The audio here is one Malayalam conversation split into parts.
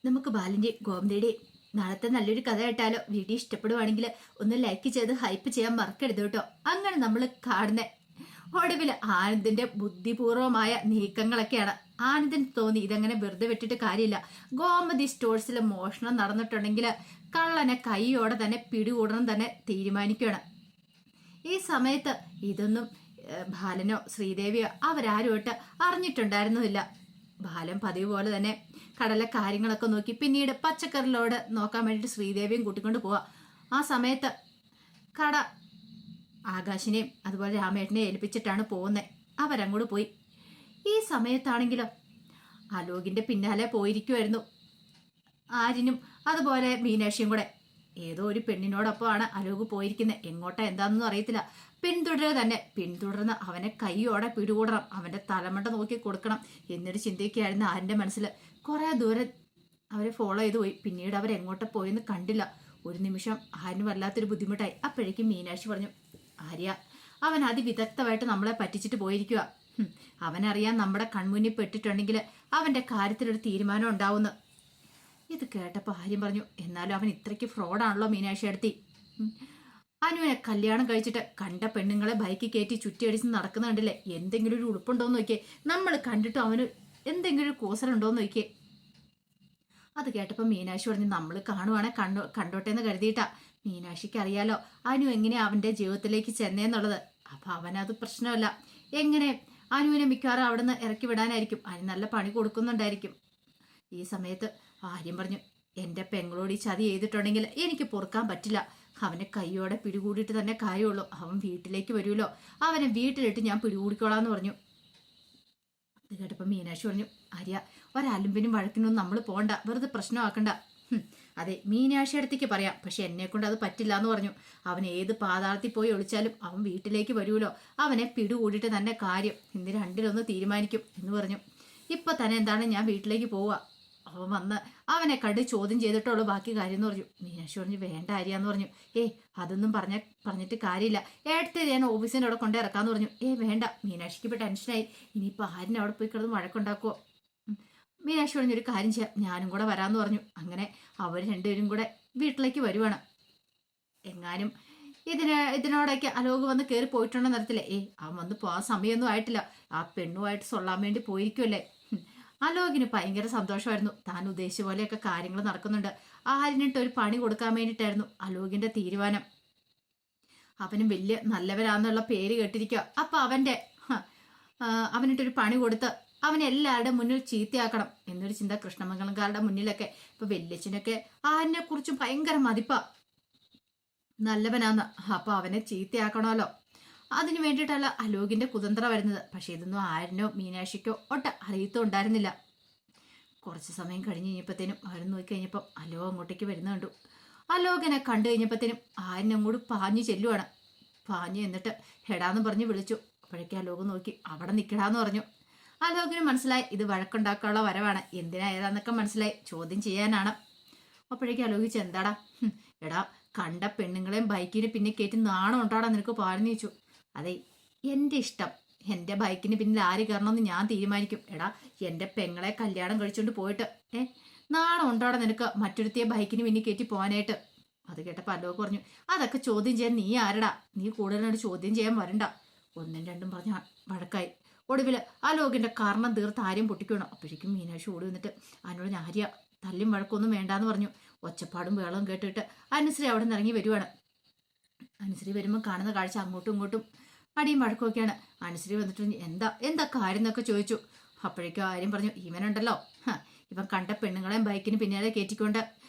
നമുക്ക് ബാലിന്റെ ഗോമതിയുടെ നാളത്തെ നല്ലൊരു കഥ കേട്ടാലോ? വീഡിയോ ഇഷ്ടപ്പെടുവാണെങ്കിൽ ഒന്ന് ലൈക്ക് ചെയ്ത് ഹൈപ്പ് ചെയ്യാൻ മറക്കരുത് കേട്ടോ. അങ്ങനെ നമ്മൾ കാണുന്ന ഒടുവിൽ ആനന്ദിന്റെ ബുദ്ധിപൂർവമായ നീക്കങ്ങളൊക്കെയാണ്. ആനന്ദിന് തോന്നി ഇതങ്ങനെ വെറുതെ വിട്ടിട്ട് കാര്യമില്ല. ഗോമതി സ്റ്റോഴ്സിൽ മോഷണം നടന്നിട്ടുണ്ടെങ്കിൽ കള്ളനെ കൈയോടെ തന്നെ പിടികൂടണം തന്നെ തീരുമാനിക്കുകയാണ്. ഈ സമയത്ത് ഇതൊന്നും ബാലനോ ശ്രീദേവിയോ അവരാരുമായിട്ട് അറിഞ്ഞിട്ടുണ്ടായിരുന്നില്ല. ബാലൻ പതിവ് പോലെ തന്നെ കടലെ കാര്യങ്ങളൊക്കെ നോക്കി പിന്നീട് പച്ചക്കറിലോട് നോക്കാൻ വേണ്ടിയിട്ട് ശ്രീദേവിയും കൂട്ടിക്കൊണ്ട് പോവാ. ആ സമയത്ത് കട ആകാശിനെയും അതുപോലെ രാമേട്ടനെയും ഏൽപ്പിച്ചിട്ടാണ് പോകുന്നത്. അവരങ്ങോട്ട് പോയി. ഈ സമയത്താണെങ്കിലോ അലോകിന്റെ പിന്നാലെ പോയിരിക്കുമായിരുന്നു ആര്യനും അതുപോലെ മീനാക്ഷിയും കൂടെ. ഏതോ ഒരു പെണ്ണിനോടൊപ്പമാണ് അലോക് പോയിരിക്കുന്നത്. എങ്ങോട്ടാ എന്താണെന്നൊന്നും അറിയത്തില്ല. പിന്തുടരുക തന്നെ. പിന്തുടർന്ന് അവനെ കൈയോടെ പിടികൂടണം, അവന്റെ തലമണ്ട നോക്കി കൊടുക്കണം എന്നൊരു ചിന്തയൊക്കെയായിരുന്നു ആര്യന്റെ മനസ്സിൽ. കുറെ ദൂരം അവരെ ഫോളോ ചെയ്തു പോയി. പിന്നീട് അവരെങ്ങോട്ട് പോയെന്ന് കണ്ടില്ല. ഒരു നിമിഷം ആര്യന് വല്ലാത്തൊരു ബുദ്ധിമുട്ടായി. അപ്പോഴേക്കും മീനാക്ഷി പറഞ്ഞു, ആര്യ അവൻ അതിവിദഗ്ധമായിട്ട് നമ്മളെ പറ്റിച്ചിട്ട് പോയിരിക്കുക. അവനറിയാൻ നമ്മുടെ കൺമുന്നിൽ പെട്ടിട്ടുണ്ടെങ്കിൽ അവന്റെ കാര്യത്തിലൊരു തീരുമാനം ഉണ്ടാവുന്നു. ഇത് കേട്ടപ്പോൾ ആര്യം പറഞ്ഞു, എന്നാലും അവൻ ഇത്രയ്ക്ക് ഫ്രോഡാണല്ലോ മീനാക്ഷി അടുത്തി. അനുവിനെ കല്യാണം കഴിച്ചിട്ട് കണ്ട പെണ്ണുങ്ങളെ ബൈക്കിൽ കയറ്റി ചുറ്റിയടിച്ച് നടക്കുന്ന കണ്ടില്ലേ? എന്തെങ്കിലും ഒരു ഉടുപ്പുണ്ടോന്ന് നോക്കിയേ. നമ്മൾ കണ്ടിട്ടും അവന് എന്തെങ്കിലും ഒരു കൂസലുണ്ടോന്ന് നോക്കിയേ. അത് കേട്ടപ്പോൾ മീനാക്ഷി പറഞ്ഞു, നമ്മൾ കാണുവാണെ കണ്ടോട്ടെ എന്ന് കരുതിയിട്ടാ. മീനാക്ഷിക്ക് അറിയാലോ അനു എങ്ങനെയാ അവന്റെ ജീവിതത്തിലേക്ക് ചെന്നേന്നുള്ളത്. അപ്പൊ അവനത് പ്രശ്നമല്ല. എങ്ങനെ അനുവിനെ മിക്കവാറും അവിടെ നിന്ന് ഇറക്കി വിടാനായിരിക്കും. അതിന് നല്ല പണി കൊടുക്കുന്നുണ്ടായിരിക്കും. ഈ സമയത്ത് ആര്യം പറഞ്ഞു, എന്റെ പെങ്ങളോട് ഈ ചതി ചെയ്തിട്ടുണ്ടെങ്കിൽ എനിക്ക് പൊറുക്കാൻ പറ്റില്ല. അവനെ കൈയോടെ പിടികൂടിയിട്ട് തന്നെ കാര്യമുള്ളൂ. അവൻ വീട്ടിലേക്ക് വരുമല്ലോ, അവനെ വീട്ടിലിട്ട് ഞാൻ പിടികൂടിക്കോളാന്ന് പറഞ്ഞു. അത് കേട്ടപ്പോൾ മീനാക്ഷി പറഞ്ഞു, ആര്യ ഒരലുമ്പിനും വഴക്കിനും നമ്മൾ പോകണ്ട, വെറുതെ പ്രശ്നമാക്കണ്ട. അതെ മീനാക്ഷി അടുത്തേക്ക് പറയാം, പക്ഷെ എന്നെ കൊണ്ട് അത് പറ്റില്ല എന്ന് പറഞ്ഞു. അവൻ ഏത് പാതാളത്തിൽ പോയി ഒളിച്ചാലും അവൻ വീട്ടിലേക്ക് വരുമല്ലോ, അവനെ പിടികൂടിയിട്ട് തന്നെ കാര്യം. ഇന്ന് രണ്ടിലൊന്ന് തീരുമാനിക്കും എന്ന് പറഞ്ഞു. ഇപ്പൊ തന്നെ എന്താണ് ഞാൻ വീട്ടിലേക്ക് പോവുക. അവൻ വന്ന് അവനെ കണ്ട് ചോദ്യം ചെയ്തിട്ടുള്ളൂ ബാക്കി കാര്യം എന്ന് പറഞ്ഞു. മീനാക്ഷി പറഞ്ഞു, വേണ്ട ആര്യാന്ന് പറഞ്ഞു. അതൊന്നും പറഞ്ഞിട്ട് കാര്യമില്ല. ഏടത്തെ ഞാൻ ഓഫീസിൻ്റെ അവിടെ കൊണ്ടേ ഇറക്കാന്ന് പറഞ്ഞു. വേണ്ട. മീനാക്ഷിക്ക് ഇപ്പോൾ ടെൻഷനായി. ഇനിയിപ്പോൾ ആരിനെ അവിടെ പോയി കിടന്ന് വഴക്കുണ്ടാക്കുമോ. മീനാക്ഷി പറഞ്ഞൊരു കാര്യം ചെയ്യാം, ഞാനും കൂടെ വരാമെന്ന് പറഞ്ഞു. അങ്ങനെ അവർ രണ്ടുപേരും കൂടെ വീട്ടിലേക്ക് വരുവാണ്. എങ്ങാനും ഇതിനോടൊക്കെ അലോക് വന്ന് കയറി പോയിട്ടുണ്ടോ നിരത്തില്ലേ? അവൻ വന്ന് പോകാൻ സമയമൊന്നും ആയിട്ടില്ല. ആ പെണ്ണുമായിട്ട് സൊല്ലാൻ വേണ്ടി പോയിരിക്കുമല്ലേ. അലോകിന് ഭയങ്കര സന്തോഷമായിരുന്നു. താൻ ഉദ്ദേശിച്ച പോലെയൊക്കെ കാര്യങ്ങൾ നടക്കുന്നുണ്ട്. ആരിനിട്ട് ഒരു പണി കൊടുക്കാൻ വേണ്ടിയിട്ടായിരുന്നു അലോകിന്റെ തീരുമാനം. അവനും വലിയ നല്ലവരാന്നുള്ള പേര് കേട്ടിരിക്കുക. അപ്പൊ അവനിട്ടൊരു പണി കൊടുത്ത് അവനെ എല്ലാവരുടെ മുന്നിൽ ചീത്തയാക്കണം എന്നൊരു ചിന്ത കൃഷ്ണമംഗലംകാരുടെ മുന്നിലൊക്കെ. ഇപ്പൊ വല്യച്ഛനൊക്കെ ആരിനെ കുറിച്ചും ഭയങ്കര മതിപ്പാ, നല്ലവനാന്ന്. അപ്പൊ അവനെ ചീത്തയാക്കണമല്ലോ. അതിനു വേണ്ടിയിട്ടല്ല അലോകിന്റെ കുതന്ത്ര വരുന്നത്. പക്ഷെ ഇതൊന്നും ആരിനോ മീനാക്ഷിക്കോ അറിയത്തുണ്ടായിരുന്നില്ല. കുറച്ച് സമയം കഴിഞ്ഞ് കഴിഞ്ഞപ്പോഴത്തേനും ആരും നോക്കിക്കഴിഞ്ഞപ്പം അലോക് അങ്ങോട്ടേക്ക് വരുന്ന കണ്ടു. അലോകനെ കണ്ടു കഴിഞ്ഞപ്പോഴത്തേനും ആരിനങ്ങോട്ട് പാഞ്ഞു ചെല്ലുവാണ്. പാഞ്ഞു എന്നിട്ട് ഹെടാന്ന് പറഞ്ഞ് വിളിച്ചു. അപ്പോഴേക്കും അലോക് നോക്കി, അവിടെ നിൽക്കടാന്ന് പറഞ്ഞു. അലോകിന് മനസ്സിലായി ഇത് വഴക്കുണ്ടാക്കാനുള്ള വരവാണ്. എന്തിനാ ഏതാന്നൊക്കെ മനസ്സിലായി. ചോദ്യം ചെയ്യാനാണ്. അപ്പോഴേക്കും ആലോചിച്ചു, എന്താടാ? എടാ കണ്ട പെണ്ണുങ്ങളെയും ബൈക്കിന് പിന്നെ കയറ്റി നാണം ഉണ്ടാടാ നിനക്ക് പാടുന്നു ചോദിച്ചു. അതെ എൻ്റെ ഇഷ്ടം, എൻ്റെ ബൈക്കിന് പിന്നിൽ ആര് കയറണമെന്ന് ഞാൻ തീരുമാനിക്കും. എടാ എൻ്റെ പെങ്ങളെ കല്യാണം കഴിച്ചുകൊണ്ട് പോയിട്ട് നാണം ഉണ്ടാടെ നിനക്ക് മറ്റൊരുത്തിയെ ബൈക്കിന് പിന്നിൽ കയറ്റി പോകാനായിട്ട്. അത് കേട്ടപ്പോൾ അലോക് പറഞ്ഞു, അതൊക്കെ ചോദ്യം ചെയ്യാൻ നീ ആരടാ? നീ കൂടുതലായിട്ട് ചോദ്യം ചെയ്യാൻ വരണ്ട. ഒന്നും രണ്ടും പറഞ്ഞ വഴക്കായി. ഒടുവിൽ അലോകിന്റെ കർണം തീർത്ത് ആര്യം പൊട്ടിക്കണം. അപ്പോഴേക്കും മീനാക്ഷി ഓടി വന്നിട്ട് അതിനോട് ആര്യ തല്ലും വഴക്കൊന്നും വേണ്ടാന്ന് പറഞ്ഞു. ഒച്ചപ്പാടും വേളവും കേട്ടിട്ട് അനുശ്രീ അവിടെ നിന്ന് ഇറങ്ങി വരുവാണ്. അനുശ്രീ വരുമ്പോൾ കാണുന്ന കാഴ്ച അങ്ങോട്ടും ഇങ്ങോട്ടും അടിയും വഴക്കുമൊക്കെയാണ്. അനുശ്രീ വന്നിട്ട് എന്താ കാര്യം എന്നൊക്കെ ചോദിച്ചു. അപ്പോഴേക്കും ആര്യം പറഞ്ഞു, ഇവനുണ്ടല്ലോ ഇവൻ കണ്ട പെണ്ണുങ്ങളെയും ബൈക്കിന് പിന്നാലെ കയറ്റിക്കൊണ്ട്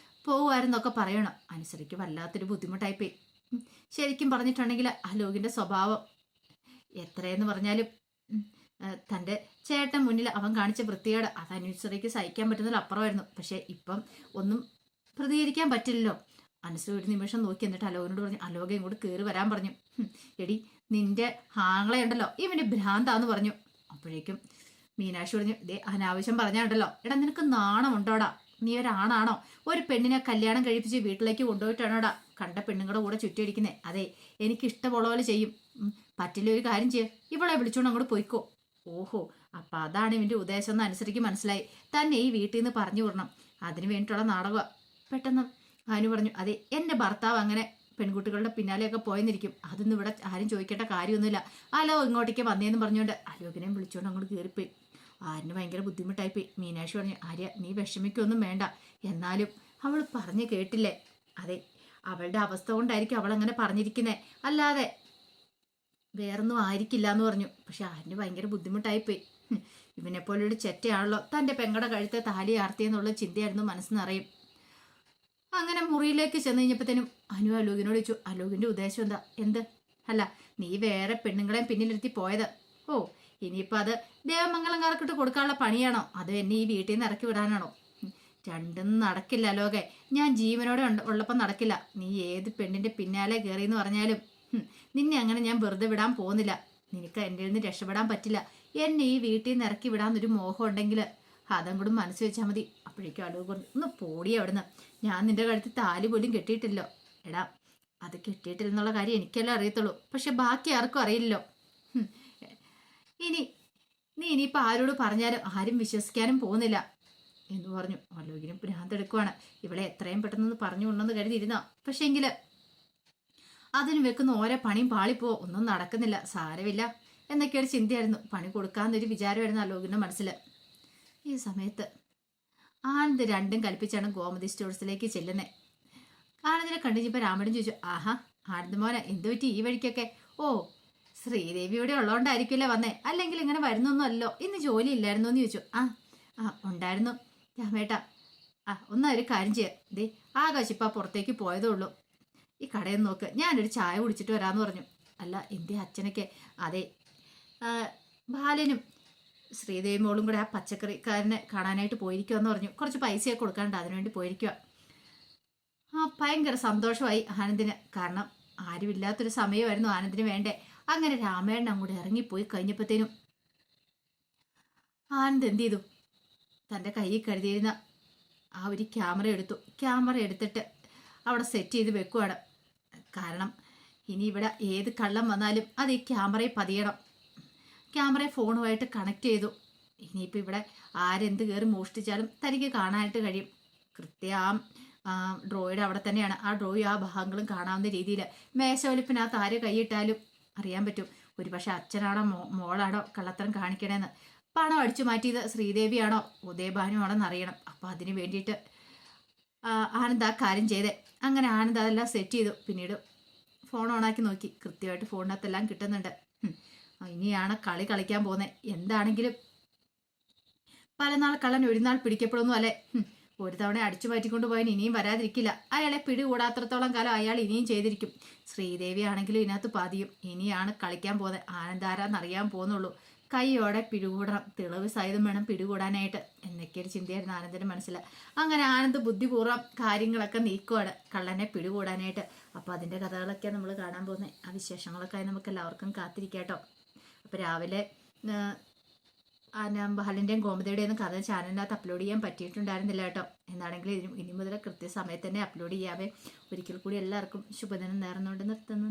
പോകുമായിരുന്നൊക്കെ പറയണം. അനുശ്രീക്ക് വല്ലാത്തൊരു ബുദ്ധിമുട്ടായിപ്പോയി. ശരിക്കും പറഞ്ഞിട്ടുണ്ടെങ്കിൽ അലോകിന്റെ സ്വഭാവം എത്രയെന്ന് പറഞ്ഞാലും തൻ്റെ ചേട്ടൻ മുന്നിൽ അവൻ കാണിച്ച വൃത്തികേട് അത് അനുശ്രീക്ക് സഹിക്കാൻ പറ്റുന്നതിൽ അപ്പുറമായിരുന്നു. പക്ഷെ ഇപ്പം ഒന്നും പ്രതികരിക്കാൻ പറ്റില്ലല്ലോ. അനുശ്രീ ഒരു നിമിഷം നോക്കി എന്നിട്ട് അലോകിനോട് പറഞ്ഞു, അലോക ഇങ്ങോട്ട് കയറി വരാൻ പറഞ്ഞു. എടി നിന്റെ ആങ്ങളയുണ്ടല്ലോ ഇവന് ഭ്രാന്താന്ന് പറഞ്ഞു. അപ്പോഴേക്കും മീനാക്ഷി പറഞ്ഞു, അനാവശ്യം പറഞ്ഞാണ്ടല്ലോ. എടാ നിനക്ക് നാണമുണ്ടോടാ? നീ ഒരാണാണോ? ഒരു പെണ്ണിനെ കല്യാണം കഴിപ്പിച്ച് വീട്ടിലേക്ക് കൊണ്ടുപോയിട്ടാണോടാ കണ്ട പെണ്ണുങ്ങളുടെ കൂടെ ചുറ്റിയടിക്കുന്നേ? അതെ എനിക്ക് ഇഷ്ടമുള്ള പോലെ ചെയ്യും. പറ്റില്ല ഒരു കാര്യം ചെയ്യ, ഇവളെ വിളിച്ചോണ്ട് അങ്ങോട്ട് പോയിക്കോ. ഓഹോ അപ്പൊ അതാണ് ഇവന്റെ ഉദ്ദേശം എന്ന് അനുസരിച്ച് മനസ്സിലായി. തന്നെ ഈ വീട്ടിൽ നിന്ന് പറഞ്ഞു വിടണം. അതിന് വേണ്ടിയിട്ടുള്ള നാടകമാണ്. പെട്ടെന്ന് അനു പറഞ്ഞു, അതെ എൻ്റെ ഭർത്താവ് അങ്ങനെ പെൺകുട്ടികളുടെ പിന്നാലെയൊക്കെ പോയെന്നിരിക്കും, അതൊന്നും ഇവിടെ ആരും ചോദിക്കേണ്ട കാര്യമൊന്നുമില്ല. അലോ ഇങ്ങോട്ടേക്ക് വന്നേന്ന് പറഞ്ഞുകൊണ്ട് അലോകിനെയും വിളിച്ചുകൊണ്ട് അങ്ങോട്ട് കയറിപ്പോയി. ആര്യന് ഭയങ്കര ബുദ്ധിമുട്ടായിപ്പോയി. മീനാക്ഷി പറഞ്ഞു, ആര്യ നീ വിഷമിക്കൊന്നും വേണ്ട, എന്നാലും അവൾ പറഞ്ഞു കേട്ടില്ലേ, അതെ അവളുടെ അവസ്ഥ കൊണ്ടായിരിക്കും അവൾ അങ്ങനെ പറഞ്ഞിരിക്കുന്നേ, അല്ലാതെ വേറൊന്നും ആയിരിക്കില്ല എന്ന് പറഞ്ഞു. പക്ഷെ ആര്യന് ഭയങ്കര ബുദ്ധിമുട്ടായിപ്പോയി. ഇവനെപ്പോലൊരു ചെറ്റയാണല്ലോ തൻ്റെ പെങ്ങടെ കഴുത്തെ താലി ആർത്തിയെന്നുള്ള ചിന്തയായിരുന്നു മനസ്സിനറിയും. അങ്ങനെ മുറിയിലേക്ക് ചെന്ന് കഴിഞ്ഞപ്പോഴത്തേനും അനു അലോകിനോട് ചോദിച്ചു, അലോകിൻ്റെ ഉദ്ദേശം എന്താ? എന്ത്? അല്ല നീ വേറെ പെണ്ണുങ്ങളെയും പിന്നിലിരുത്തി പോയത്, ഓ ഇനിയിപ്പോൾ അത് ദേവമംഗലംകാർക്കിട്ട് കൊടുക്കാനുള്ള പണിയാണോ, അത് എന്നെ ഈ വീട്ടിൽ നിന്ന് ഇറക്കി വിടാനാണോ? രണ്ടും നടക്കില്ല അലോകെ, ഞാൻ ജീവനോടെ ഉള്ളപ്പം നടക്കില്ല. നീ ഏത് പെണ്ണിൻ്റെ പിന്നാലെ കയറിയെന്ന് പറഞ്ഞാലും നിന്നെ അങ്ങനെ ഞാൻ വെറുതെ വിടാൻ പോകുന്നില്ല. നിനക്ക് എൻ്റെ നിന്ന് രക്ഷപ്പെടാൻ പറ്റില്ല. എന്നെ ഈ വീട്ടിൽ നിന്ന് ഇറക്കി വിടാന്നൊരു മോഹം ഉണ്ടെങ്കിൽ അതും കൂടി മനസ്സ് വെച്ചാൽ മതി. അപ്പോഴേക്കും അലോക് പറഞ്ഞു, ഒന്ന് പോടി അവിടുന്ന്, ഞാൻ നിന്റെ കഴുത്ത് താലി പോലും കെട്ടിയിട്ടില്ലോ. എടാ അത് കെട്ടിയിട്ടില്ലെന്നുള്ള കാര്യം എനിക്കെല്ലാം അറിയത്തുള്ളൂ, പക്ഷെ ബാക്കി ആർക്കും അറിയില്ലല്ലോ. നീ ഇനിയിപ്പോൾ ആരോട് പറഞ്ഞാലും ആരും വിശ്വസിക്കാനും പോകുന്നില്ല എന്ന് പറഞ്ഞു. അലോകിനും ഭ്രാന്തെടുക്കുവാണ്. ഇവളെ എത്രയും പെട്ടെന്ന് പറഞ്ഞു കൊണ്ടെന്ന് കരുതിയിരുന്നോ, പക്ഷെ എങ്കിൽ അതിന് വെക്കുന്ന ഓരോ പണിയും പാളിപ്പോ, ഒന്നും നടക്കുന്നില്ല, സാരമില്ല എന്നൊക്കെയൊരു ചിന്തയായിരുന്നു. പണി കൊടുക്കാമെന്നൊരു വിചാരമായിരുന്നു അലോകിൻ്റെ മനസ്സിൽ. ഈ സമയത്ത് ആനന്ദ് രണ്ടും കൽപ്പിച്ചാണ് ഗോമതി സ്റ്റോഴ്സിലേക്ക് ചെല്ലുന്നത്. ആനന്ദിനെ കണ്ടുകഴിഞ്ഞപ്പോൾ രാമനും ചോദിച്ചു, ആഹാ ആനന്ദ് മോനെ എന്ത് പറ്റി ഈ വഴിക്കൊക്കെ? ഓ ശ്രീദേവി ഇവിടെ ഉള്ളതുകൊണ്ടായിരിക്കില്ലേ വന്നേ, അല്ലെങ്കിൽ ഇങ്ങനെ വരുന്നൊന്നുമല്ലോ. ഇന്ന് ജോലി ഇല്ലായിരുന്നു എന്ന് ചോദിച്ചു. ഉണ്ടായിരുന്നു രാമേട്ടാ. ഒരു കാര്യം ചെയ്യാം, ദേ ആകാശിപ്പ പുറത്തേക്ക് പോയതേ ഉള്ളൂ, ഈ കടയിൽ നോക്ക്, ഞാനൊരു ചായ കുടിച്ചിട്ട് വരാമെന്ന് പറഞ്ഞു. അല്ല എൻ്റെ അച്ഛനൊക്കെ? അതെ ബാലനും ശ്രീദേവി മോളും കൂടെ ആ പച്ചക്കറിക്കാരനെ കാണാനായിട്ട് പോയിരിക്കുമെന്ന് പറഞ്ഞു. കുറച്ച് പൈസയൊക്കെ കൊടുക്കാണ്ട് അതിനുവേണ്ടി പോയിരിക്കുക. ഭയങ്കര സന്തോഷമായി ആനന്ദിന്, കാരണം ആരുമില്ലാത്തൊരു സമയമായിരുന്നു ആനന്ദിന് വേണ്ടേ. അങ്ങനെ രാമേണ്ണൻ അങ്ങോട്ട് ഇറങ്ങിപ്പോയി കഴിഞ്ഞപ്പോഴത്തേനും ആനന്ദ് എന്ത് ചെയ്തു, തൻ്റെ കയ്യിൽ കരുതിയിരുന്ന ആ ഒരു ക്യാമറ എടുത്തിട്ട് അവിടെ സെറ്റ് ചെയ്ത് വെക്കുവാണ്. കാരണം ഇനി ഇവിടെ ഏത് കള്ളം വന്നാലും അത് ഈ ക്യാമറയിൽ പതിയണം. ക്യാമറയെ ഫോണുമായിട്ട് കണക്ട് ചെയ്തു. ഇനിയിപ്പോൾ ഇവിടെ ആരെന്ത് കയറി മോഷ്ടിച്ചാലും തനിക്ക് കാണാനായിട്ട് കഴിയും. കൃത്യം ഡ്രോയുടെ അവിടെ തന്നെയാണ്. ആ ഡ്രോയും ആ ഭാഗങ്ങളും കാണാവുന്ന രീതിയിൽ മേശവലിപ്പിനകത്ത് ആര് കൈയിട്ടാലും അറിയാൻ പറ്റും. ഒരുപക്ഷെ അച്ഛനാണോ മോളാണോ കള്ളത്തരം കാണിക്കണേന്ന്. പണം അടിച്ചു മാറ്റിയത് ശ്രീദേവിയാണോ ഉദയഭാനുവാണോന്ന് അറിയണം. അപ്പോൾ അതിന് വേണ്ടിയിട്ട് ആനന്ദ് ആ കാര്യം ചെയ്തേ. അങ്ങനെ ആനന്ദ് അതെല്ലാം സെറ്റ് ചെയ്തു. പിന്നീട് ഫോൺ ഓണാക്കി നോക്കി, കൃത്യമായിട്ട് ഫോണിനകത്തെല്ലാം കിട്ടുന്നുണ്ട്. ഇനിയാണ് കളി കളിക്കാൻ പോകുന്നത്. എന്താണെങ്കിലും പലനാൾ കള്ളൻ ഒരു നാൾ പിടിക്കപ്പെടുന്നു അല്ലേ. ഒരു തവണ അടിച്ചു മാറ്റിക്കൊണ്ട് പോയാൽ ഇനിയും വരാതിരിക്കില്ല. അയാളെ പിടികൂടാത്രത്തോളം കാലം അയാൾ ഇനിയും ചെയ്തിരിക്കും. ശ്രീദേവി ആണെങ്കിലും ഇതിനകത്ത് പതിയും. ഇനിയാണ് കളിക്കാൻ പോകുന്നത്. ആനന്ദാരാന്നറിയാൻ പോകുന്നുള്ളൂ. കൈയോടെ പിടികൂടണം, തെളിവ് സഹിതം വേണം പിടികൂടാനായിട്ട് എന്നൊക്കെയൊരു ചിന്തയായിരുന്നു ആനന്ദിന്റെ മനസ്സിൽ. അങ്ങനെ ആനന്ദ് ബുദ്ധിപൂർവ്വം കാര്യങ്ങളൊക്കെ നീക്കുവാണ് കള്ളനെ പിടികൂടാനായിട്ട്. അപ്പോൾ അതിൻ്റെ കഥകളൊക്കെ നമ്മൾ കാണാൻ പോകുന്നത്. ആ വിശേഷങ്ങളൊക്കെ നമുക്ക് എല്ലാവർക്കും കാത്തിരിക്കാട്ടോ. അപ്പോൾ രാവിലെ ബാലൻ്റെയും ഗോമതിയുടെയും കഥ ചാനലിനകത്ത് അപ്ലോഡ് ചെയ്യാൻ പറ്റിയിട്ടുണ്ടായിരുന്നില്ല കേട്ടോ. എന്നാണെങ്കിലും ഇനി മുതൽ കൃത്യസമയത്ത് തന്നെ അപ്ലോഡ് ചെയ്യാവേ. ഒരിക്കൽ കൂടി എല്ലാവർക്കും ശുഭദിനം നേർന്നുകൊണ്ട് നിർത്തുന്നു.